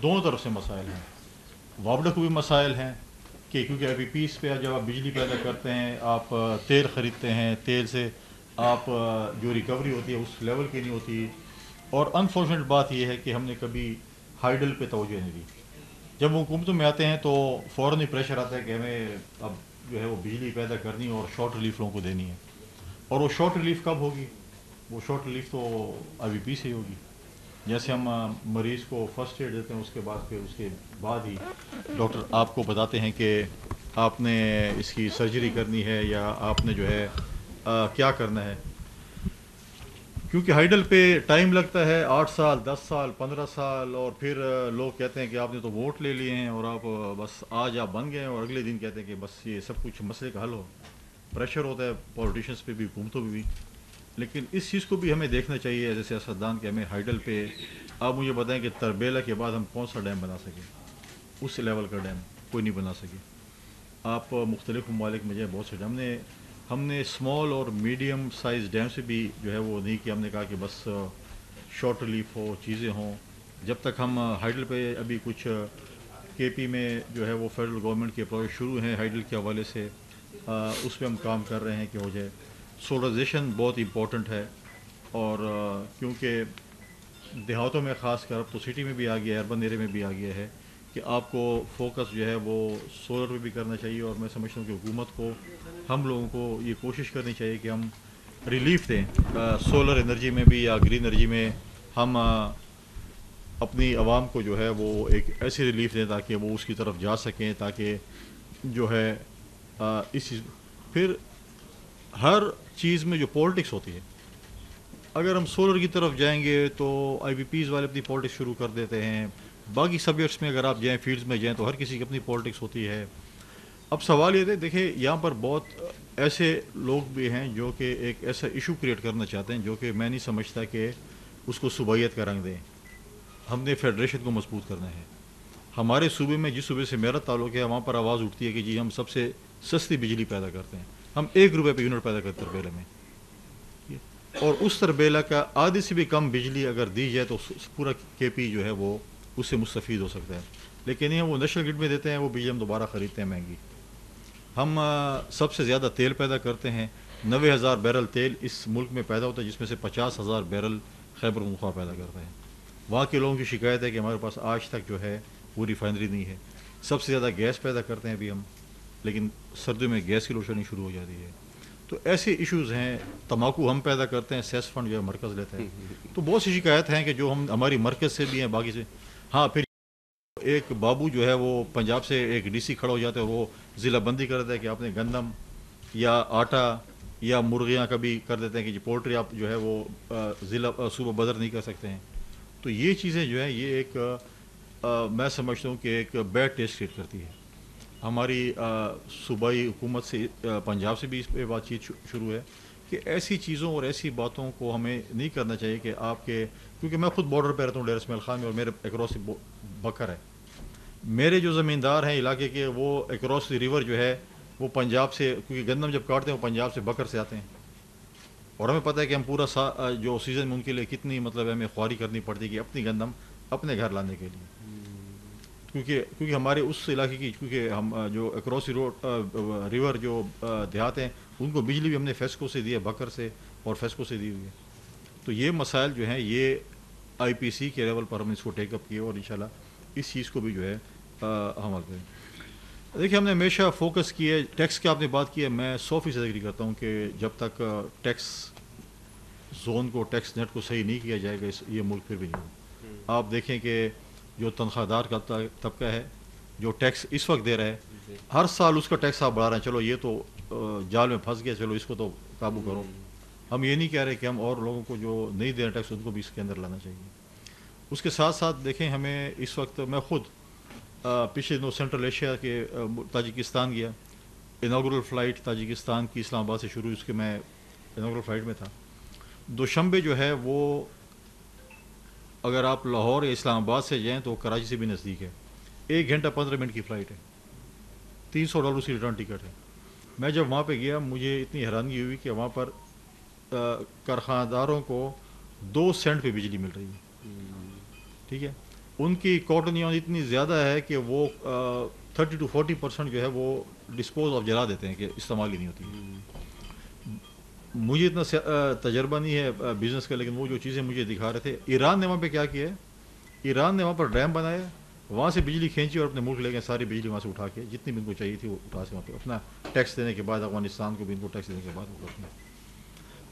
دونوں طرف سے مسائل ہیں. وابڈا کو بھی مسائل ہیں کہ کیونکہ ابھی پیس پہ جب آپ بجلی پیدا کرتے ہیں آپ تیل خریدتے ہیں, تیل سے آپ جو ریکوری ہوتی ہے اس لیول کی نہیں ہوتی. اور انفارچونیٹ بات یہ ہے کہ ہم نے کبھی ہائیڈل پہ توجہ نہیں دی. جب وہ حکومتوں میں آتے ہیں تو فوراً ہی پریشر آتا ہے کہ ہمیں اب جو ہے وہ بجلی پیدا کرنی اور شارٹ ریلیف لوگوں کو دینی ہے. اور وہ شارٹ ریلیف کب ہوگی؟ وہ شارٹ ریلیف تو ابھی پی سے ہی ہوگی. جیسے ہم مریض کو فرسٹ ایڈ دیتے ہیں اس کے بعد پھر اس کے بعد ہی ڈاکٹر آپ کو بتاتے ہیں کہ آپ نے اس کی سرجری کرنی ہے یا آپ نے جو ہے کیا کرنا ہے. کیونکہ ہائیڈل پہ ٹائم لگتا ہے 8 سال 10 سال 15 سال, اور پھر لوگ کہتے ہیں کہ آپ نے تو ووٹ لے لیے ہیں اور آپ بس آج آپ بن گئے ہیں, اور اگلے دن کہتے ہیں کہ بس یہ سب کچھ مسئلے کا حل ہو. پریشر ہوتا ہے پولیٹیشنس پہ بھی, حکومتوں پہ بھی. لیکن اس چیز کو بھی ہمیں دیکھنا چاہیے ایز اے سیاستدان کہ ہمیں ہائیڈل پہ آپ مجھے بتائیں کہ تربیلا کے بعد ہم کون سا ڈیم بنا سکیں. اس لیول کا ڈیم کوئی نہیں بنا سکے. آپ مختلف ممالک میں جو ہے بہت سے ڈیم ہم نے اسمال اور میڈیم سائز ڈیم سے بھی جو ہے وہ نہیں کہ ہم نے کہا کہ بس شارٹ ریلیف ہو, چیزیں ہوں. جب تک ہم ہائیڈل پہ ابھی کچھ کے پی میں جو ہے وہ فیڈرل گورنمنٹ کے پروجیکٹ شروع ہیں ہائیڈل کے حوالے سے, اس پہ ہم کام کر رہے ہیں کہ ہو جائے. سولرائزیشن بہت امپورٹنٹ ہے, اور کیونکہ دیہاتوں میں خاص کر اب تو سٹی میں بھی آ گیا ہے, اربن ایریا میں بھی آ گیا ہے کہ آپ کو فوکس جو ہے وہ سولر پہ بھی کرنا چاہیے. اور میں سمجھتا ہوں کہ حکومت کو ہم لوگوں کو یہ کوشش کرنی چاہیے کہ ہم ریلیف دیں سولر انرجی میں بھی یا گرین انرجی میں. ہم اپنی عوام کو جو ہے وہ ایک ایسی ریلیف دیں تاکہ وہ اس کی طرف جا سکیں, تاکہ جو ہے اس چیز پھر ہر چیز میں جو پولیٹکس ہوتی ہے, اگر ہم سولر کی طرف جائیں گے تو آئی بی پیز والے اپنی پولیٹکس شروع کر دیتے ہیں. باقی سبجیکٹس میں اگر آپ جائیں فیلڈز میں جائیں تو ہر کسی کی اپنی پولیٹکس ہوتی ہے. اب سوال یہ ہے, دیکھیں یہاں پر بہت ایسے لوگ بھی ہیں جو کہ ایک ایسا ایشو کریٹ کرنا چاہتے ہیں جو کہ میں نہیں سمجھتا کہ اس کو صوبائیت کا رنگ دیں. ہم نے فیڈریشن کو مضبوط کرنا ہے. ہمارے صوبے میں جس صوبے سے میرا تعلق ہے وہاں پر آواز اٹھتی ہے کہ جی ہم سب سے سستی بجلی پیدا کرتے ہیں, ہم 1 روپے پہ یونٹ پیدا کرتے ہیں تربیلا میں, اور اس تربیلا کا آدھی سے بھی کم بجلی اگر دی جائے تو پورا کے پی جو ہے وہ اس سے مستفید ہو سکتا ہے. لیکن یہ وہ نیشنل گرڈ میں دیتے ہیں, وہ بجلی ہم دوبارہ خریدتے ہیں مہنگی. ہم سب سے زیادہ تیل پیدا کرتے ہیں, 90,000 بیرل تیل اس ملک میں پیدا ہوتا ہے, جس میں سے 50,000 بیرل خیبر پختونخوا پیدا کرتا ہے. وہاں کے لوگوں کی شکایت ہے کہ ہمارے پاس آج تک جو ہے وہ ریفائنری نہیں ہے. سب سے زیادہ گیس پیدا کرتے ہیں ابھی ہم, لیکن سردیوں میں گیس کی لوڈ شیڈنگ شروع ہو جاتی ہے. تو ایسے ایشوز ہیں. تمباکو ہم پیدا کرتے ہیں, سیس فنڈ جو ہے مرکز لیتا ہے. تو بہت سی شکایت ہیں کہ جو ہماری مرکز سے بھی ہیں باقی سے. ہاں پھر ایک بابو جو ہے وہ پنجاب سے ایک ڈی سی کھڑا ہو جاتا ہے اور وہ ضلع بندی کر دیتا ہے کہ آپ نے گندم یا آٹا یا مرغیاں کبھی کر دیتے ہیں کہ جی پولٹری آپ جو ہے وہ ضلع صوبہ بدر نہیں کر سکتے ہیں. تو یہ چیزیں جو ہیں یہ ایک میں سمجھتا ہوں کہ ایک بیڈ ٹیسٹ کریٹ کرتی ہے. ہماری صوبائی حکومت سے پنجاب سے بھی اس پہ بات چیت شروع ہے کہ ایسی چیزوں اور ایسی باتوں کو ہمیں نہیں کرنا چاہیے کہ آپ کے, کیونکہ میں خود بارڈر پہ رہتا ہوں ڈیر اسماعیل خان میں, اور میرے اکراس بکر ہے. میرے جو زمیندار ہیں علاقے کے وہ اکراس ریور جو ہے وہ پنجاب سے, کیونکہ گندم جب کاٹتے ہیں وہ پنجاب سے بکر سے آتے ہیں, اور ہمیں پتہ ہے کہ ہم پورا جو سیزن میں ان کے لیے کتنی مطلب ہمیں خواری کرنی پڑتی ہے کہ اپنی گندم اپنے گھر لانے کے لیے. کیونکہ ہمارے اس علاقے کی, کیونکہ ہم جو اکراس ریور جو دیہات ہیں ان کو بجلی بھی ہم نے فیسکو سے دی ہے, بکر سے اور فیسکو سے دی ہوئی ہے. تو یہ مسائل جو ہیں یہ آئی پی سی کے لیول پر ہم نے اس کو ٹیک اپ کیے, اور انشاءاللہ اس چیز کو بھی جو ہے ہم آتے ہیں. دیکھیے ہم نے ہمیشہ فوکس کیا ہے, ٹیکس کی آپ نے بات کی ہے, میں 100% ایگری کرتا ہوں کہ جب تک ٹیکس زون کو, ٹیکس نیٹ کو صحیح نہیں کیا جائے گا یہ ملک پھر بھی نہیں ہوگا. آپ دیکھیں کہ جو تنخواہ دار کا طبقہ ہے جو ٹیکس اس وقت دے رہا ہے, ہر سال اس کا ٹیکس آپ بڑھا رہے ہیں. چلو یہ تو جال میں پھنس گیا, چلو اس کو تو قابو کرو. ہم یہ نہیں کہہ رہے کہ ہم اور لوگوں کو جو نہیں دے رہے ٹیکس ان کو بھی اس کے اندر لانا چاہیے. اس کے ساتھ ساتھ دیکھیں ہمیں اس وقت, میں خود پچھلے دنوں سینٹرل ایشیا کے تاجکستان گیا, انوگرل فلائٹ تاجکستان کی اسلام آباد سے شروع, اس کے میں انوگرل فلائٹ میں تھا. دوشنبے جو ہے وہ اگر آپ لاہور یا اسلام آباد سے جائیں تو کراچی سے بھی نزدیک ہے, 1 گھنٹہ 15 منٹ کی فلائٹ ہے, $300 اس کی ریٹرن ٹکٹ ہے. میں جب وہاں پہ گیا مجھے اتنی حیرانگی ہوئی کہ وہاں پر کارخانہ داروں کو 2 سینٹ پہ بجلی مل رہی ہے. ٹھیک ہے, ان کی کاٹن یارن اتنی زیادہ ہے کہ وہ 30-40% جو ہے وہ ڈسپوز آف جلا دیتے ہیں کہ استعمال ہی نہیں ہوتی. مجھے اتنا تجربہ نہیں ہے بزنس کا، لیکن وہ جو چیزیں مجھے دکھا رہے تھے، ایران نے وہاں پہ کیا کیا ہے، ایران نے وہاں پر ڈیم بنایا، وہاں سے بجلی کھینچی اور اپنے ملک لے گئے، ساری بجلی وہاں سے اٹھا کے جتنی بھی ان کو چاہیے تھی وہ اٹھا سے وہاں پہ اپنا ٹیکس دینے کے بعد، افغانستان کو بھی ان کو ٹیکس دینے کے بعد وہ کرتے ہیں.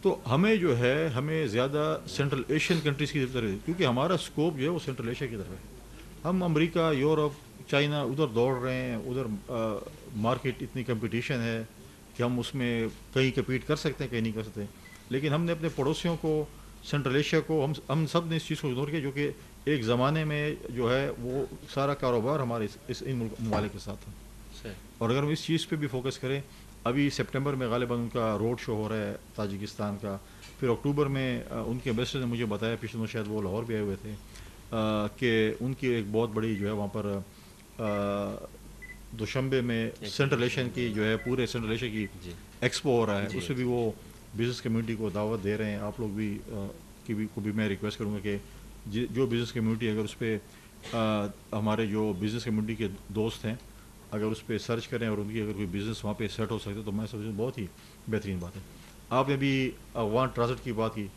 تو ہمیں جو ہے ہمیں زیادہ سینٹرل ایشین کنٹریز کی طرف، کیونکہ ہمارا اسکوپ جو ہے وہ سینٹرل ایشیا کی طرف ہے. ہم امریکہ، یورپ، چائنا ادھر دوڑ رہے ہیں، ادھر مارکیٹ اتنی کمپٹیشن ہے کہ ہم اس میں کہیں کمپیٹ کر سکتے ہیں، کہیں نہیں کر سکتے. لیکن ہم نے اپنے پڑوسیوں کو، سینٹرل ایشیا کو، ہم سب نے اس چیز کو اگنور کیا، جو کہ ایک زمانے میں جو ہے وہ سارا کاروبار ہمارے ان ممالک کے ساتھ تھا. اور اگر ہم اس چیز پہ بھی فوکس کریں، ابھی سپٹمبر میں غالباً ان کا روڈ شو ہو رہا ہے تاجکستان کا، پھر اکتوبر میں ان کے ایمبیسڈر نے مجھے بتایا، پچھلے میں شاید وہ لاہور بھی آئے ہوئے تھے، کہ ان کی ایک بہت بڑی جو ہے وہاں پر دوشنبے میں سینٹرل ایشین کی جو ہے پورے سینٹرل ایشیا کی ایکسپو ہو رہا ہے، اس میں بھی وہ بزنس کمیونٹی کو دعوت دے رہے ہیں. آپ لوگ بھی کو بھی میں ریکویسٹ کروں گا کہ جو بزنس کمیونٹی اگر اس پہ ہمارے جو بزنس کمیونٹی کے دوست ہیں اگر اس پہ سرچ کریں اور ان کی اگر کوئی بزنس وہاں پہ سیٹ ہو سکتے تو میں سمجھوں بہت ہی بہترین بات ہے. آپ نے بھی افغان ٹرانزٹ کی بات کی.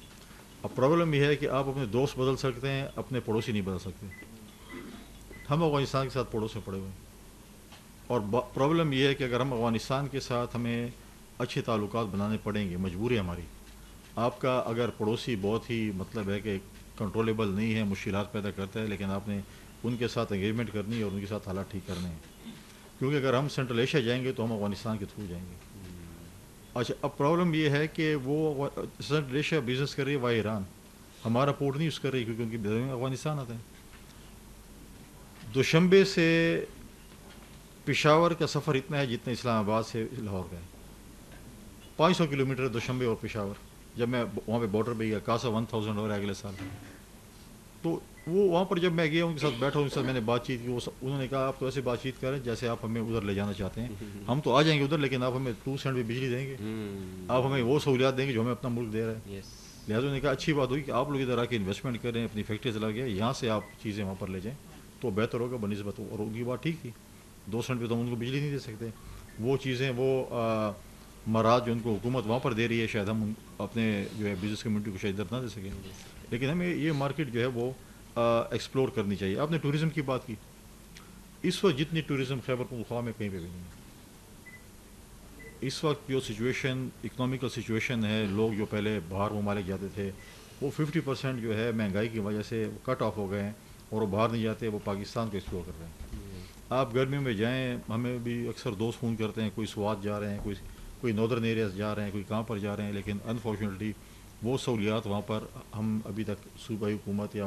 اب پرابلم یہ ہے کہ آپ اپنے دوست بدل سکتے ہیں، اپنے پڑوسی نہیں بدل سکتے. ہم افغانستان کے ساتھ پڑوس میں پڑے ہوئے ہیں، اور پرابلم یہ ہے کہ اگر ہم افغانستان کے ساتھ ہمیں اچھے تعلقات بنانے پڑیں گے، مجبوری ہے ہماری. آپ کا اگر پڑوسی بہت ہی مطلب ہے کہ کنٹرولیبل نہیں ہے، مشکلات پیدا کرتا ہے، لیکن آپ نے ان کے ساتھ انگیجمنٹ کرنی ہے اور ان کے ساتھ حالات ٹھیک کرنے ہیں. کیونکہ اگر ہم سینٹرل ایشیا جائیں گے تو ہم افغانستان کے تھرو جائیں گے. اچھا، اب پرابلم یہ ہے کہ وہ سینٹرل ایشیا بزنس کر رہی ہے وہ ایران، ہمارا پورٹ نہیں یوز کر رہی کیونکہ ان کی بزنس میں افغانستان آتا ہے. دوشنبے سے پشاور کا سفر اتنا ہے جتنا اسلام آباد سے لاہور کا ہے، 500 کلومیٹر دوشنبے اور پشاور. جب میں وہاں پہ بارڈر پہ گیا، کاسا 1000 ہو رہا ہے اگلے سال. تو وہ وہاں پر جب میں گیا ان کے ساتھ بیٹھا، ان کے ساتھ میں نے بات چیت کی. انہوں نے کہا آپ تو ایسے بات چیت کریں جیسے آپ ہمیں ادھر لے جانا چاہتے ہیں. ہم تو آ جائیں گے ادھر، لیکن آپ ہمیں 2 سینٹ بھی بجلی دیں گے، آپ ہمیں وہ سہولیات دیں گے جو ہمیں اپنا ملک دے رہا ہے. لہٰذا انہوں نے کہا اچھی بات ہوگی کہ آپ لوگ ادھر آ کے انویسٹمنٹ کریں، اپنی فیکٹری چلا گیا، یہاں سے آپ چیزیں وہاں پر لے جائیں تو بہتر ہوگا بنسبت. اور ان کی بات ٹھیک تھی، 2 سینٹ پہ تو ہم ان کو بجلی نہیں دے سکتے. وہ چیزیں وہ مراد جو ان کو حکومت وہاں پر دے رہی ہے، شاید ہم اپنے جو ہے بزنس کمیونٹی کو شاید ادھر نہ دے سکیں. لیکن ہمیں یہ مارکیٹ جو ہے وہ ایکسپلور کرنی چاہیے. آپ نے ٹوریزم کی بات کی. اس وقت جتنی ٹوریزم خیبر پختونخوا میں کہیں پہ بھی نہیں ہے. اس وقت جو سچویشن، اکنامیکل سچویشن ہے، لوگ جو پہلے باہر ممالک جاتے تھے وہ 50% جو ہے مہنگائی کی وجہ سے کٹ آف ہو گئے ہیں اور وہ باہر نہیں جاتے، وہ پاکستان کو ایکسپلور کر رہے ہیں. آپ گرمیوں میں جائیں، ہمیں بھی اکثر دوست فون کرتے ہیں، کوئی سوات جا رہے ہیں، کوئی ناردرن ایریاز جا رہے ہیں، کوئی کہاں پر جا رہے ہیں، لیکن انفارچونیٹلی وہ سہولیات وہاں پر ہم ابھی تک صوبائی حکومت یا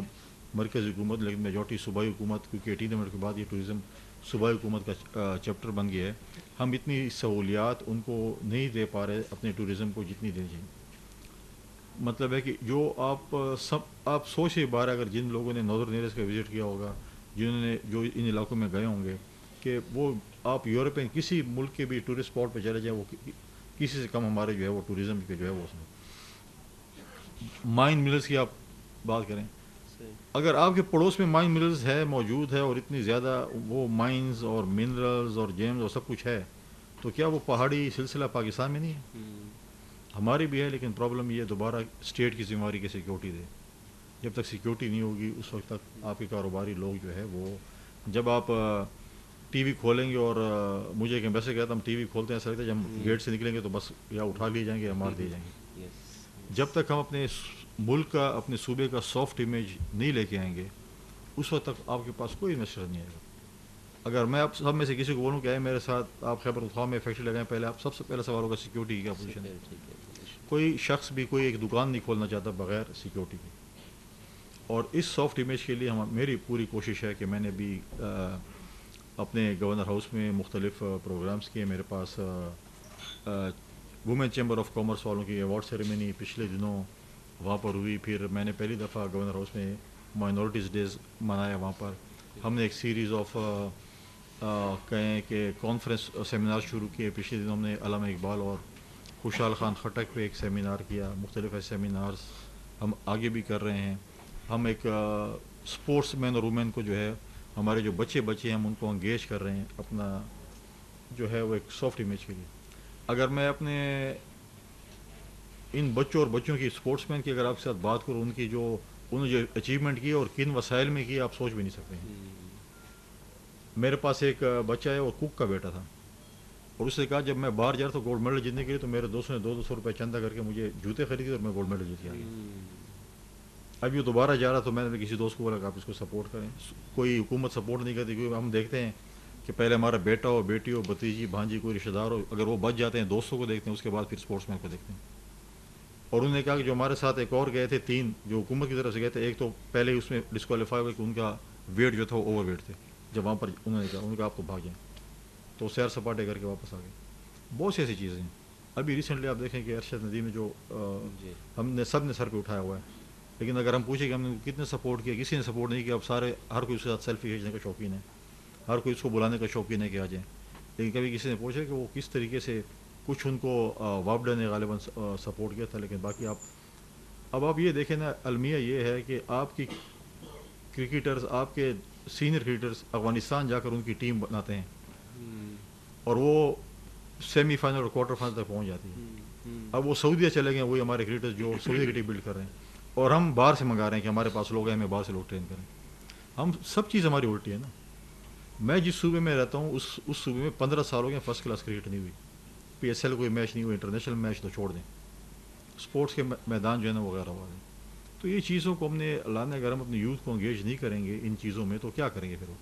مرکزی حکومت، لیکن میجورٹی صوبائی حکومت، کیونکہ 18 منٹ کے بعد یہ ٹوریزم صوبائی حکومت کا چیپٹر بن گیا ہے، ہم اتنی سہولیات ان کو نہیں دے پا رہے اپنے ٹوریزم کو جتنی دینی چاہیے. مطلب ہے کہ جو آپ سوچ ہی بارہ، اگر جن لوگوں نے ناردرن ایریاز کا وزٹ کیا ہوگا، جنہوں نے جو ان علاقوں میں گئے ہوں گے، کہ وہ آپ یورپین کسی ملک کے بھی ٹورسٹ اسپاٹ پہ چلے جائیں، وہ کسی سے کم ہمارے جو ہے وہ ٹوریزم کے جو ہے وہ مائن ملرز کی آپ بات کریں. اگر آپ کے پڑوس میں مائن ملرز ہے، موجود ہے، اور اتنی زیادہ وہ مائنز اور منرلز اور جیمز اور سب کچھ ہے، تو کیا وہ پہاڑی سلسلہ پاکستان میں نہیں ہے؟ ہماری بھی ہے، لیکن پرابلم یہ دوبارہ اسٹیٹ کی ذمہ داری کی سیکیورٹی دے. جب تک سیکیورٹی نہیں ہوگی اس وقت تک آپ کے کاروباری لوگ جو ہے وہ، جب آپ ٹی وی کھولیں گے، اور مجھے ایک ایمبیسڈر کہتا ہم ٹی وی کھولتے ہیں ایسا لگتا ہے جب ہم گیٹ سے نکلیں گے تو بس یا اٹھا لیے جائیں گے یا مار دیے جائیں گے. جب تک ہم اپنے ملک کا، اپنے صوبے کا سافٹ امیج نہیں لے کے آئیں گے، اس وقت تک آپ کے پاس کوئی انویسٹر نہیں آئے گا. اگر میں آپ سب میں سے کسی کو بولوں کہ آئے میرے ساتھ آپ خیبر پختونخوا میں فیکٹری لگائیں، پہلے آپ سب سے پہلا سوال ہوگا سیکیورٹی کی کیا پوزیشن ہے. کوئی شخص بھی کوئی ایک دکان نہیں کھولنا چاہتا بغیر سیکیورٹی کے. اور اس سافٹ امیج کے لیے میری پوری کوشش ہے کہ میں نے بھی اپنے گورنر ہاؤس میں مختلف پروگرامز کیے. میرے پاس وومن چیمبر آف کامرس والوں کی ایوارڈ سیریمنی پچھلے دنوں وہاں پر ہوئی. پھر میں نے پہلی دفعہ گورنر ہاؤس میں مائنورٹیز ڈیز منایا. وہاں پر ہم نے ایک سیریز آف کہیں کہ کانفرنس سیمینار شروع کیے. پچھلے دنوں ہم نے علامہ اقبال اور خوشحال خان خٹک پہ ایک سیمینار کیا. مختلف ایسے سیمینارز ہم آگے بھی کر رہے ہیں. ہم ایک اسپورٹس مین اور وومین کو جو ہے ہمارے جو بچے ہیں ہم ان کو انگیج کر رہے ہیں اپنا جو ہے وہ ایک سافٹ امیج کے لیے. اگر میں اپنے ان بچوں اور بچوں کی اسپورٹس مین کی اگر آپ کے ساتھ بات کروں ان کی جو انہوں نے جو اچیومنٹ کی اور کن وسائل میں کی آپ سوچ بھی نہیں سکتے ہیں. میرے پاس ایک بچہ ہے وہ کوک کا بیٹا تھا اور اس نے کہا جب میں باہر جا رہا تھا گولڈ میڈل جیتنے کے لیے تو میرے دوستوں نے 200 روپے چندہ کر کے مجھے جوتے خریدے اور میں گولڈ میڈل جیت کے آ گیا. اب یہ دوبارہ جا رہا تو میں نے کسی دوست کو بولا کہ آپ اس کو سپورٹ کریں. کوئی حکومت سپورٹ نہیں کرتی کیونکہ ہم دیکھتے ہیں کہ پہلے ہمارا بیٹا ہو بیٹی ہو بھتیجی بھانجی کوئی رشتہ دار ہو اگر وہ بچ جاتے ہیں دوستوں کو دیکھتے ہیں اس کے بعد پھر اسپورٹس مین کو دیکھتے ہیں. اور انہوں نے کہا کہ جو ہمارے ساتھ ایک اور گئے تھے 3 جو حکومت کی طرف سے گئے تھے ایک تو پہلے ہی اس میں ڈسکوالیفائی ہو گئے کہ ان کا ویٹ جو تھا وہ اوور ویٹ تھے. جب وہاں پر انہوں نے کہا آپ تو بھاگ جائیں تو سیر سپاٹے کر کے واپس آ گئے. بہت سی ایسی چیزیں ہیں. ابھی ریسنٹلی آپ دیکھیں کہ ارشد ندیم جو ہم نے سب نے سر پہ اٹھایا ہوا ہے لیکن اگر ہم پوچھیں کہ ہم نے کتنے سپورٹ کیا کسی نے سپورٹ نہیں کیا. اب سارے ہر کوئی اس کے ساتھ سیلفی کھینچنے کا شوقین ہے ہر کوئی اس کو بلانے کا شوقین ہے کہ آ جائیں لیکن کبھی کسی نے پوچھا کہ وہ کس طریقے سے کچھ ان کو وابڈا نے غالباً سپورٹ کیا تھا لیکن باقی اب آپ یہ دیکھیں نا المیہ یہ ہے کہ آپ کی کرکٹرز آپ کے سینئر کرکٹرز افغانستان جا کر ان کی ٹیم بناتے ہیں اور وہ سیمی فائنل اور کوارٹر فائنل تک پہنچ جاتی ہے. اب وہ سعودیہ چلے گئے وہی ہمارے کرکٹرز جو سعودیہ کی ٹیم بلڈ کر رہے ہیں اور ہم باہر سے منگا رہے ہیں کہ ہمارے پاس لوگ ہیں ہمیں باہر سے لوگ ٹرین کریں. ہم سب چیز ہماری الٹی ہے نا. میں جس صوبے میں رہتا ہوں اس صوبے میں 15 سال ہو گئے فرسٹ کلاس کرکٹ نہیں ہوئی. PSL کوئی میچ نہیں ہوئی انٹرنیشنل میچ تو چھوڑ دیں اسپورٹس کے میدان جو ہے نا وغیرہ ہوا ہے. تو یہ چیزوں کو ہم نے لانے اگر ہم اپنے یوتھ کو انگیج نہیں کریں گے ان چیزوں میں تو کیا کریں گے پھر وہ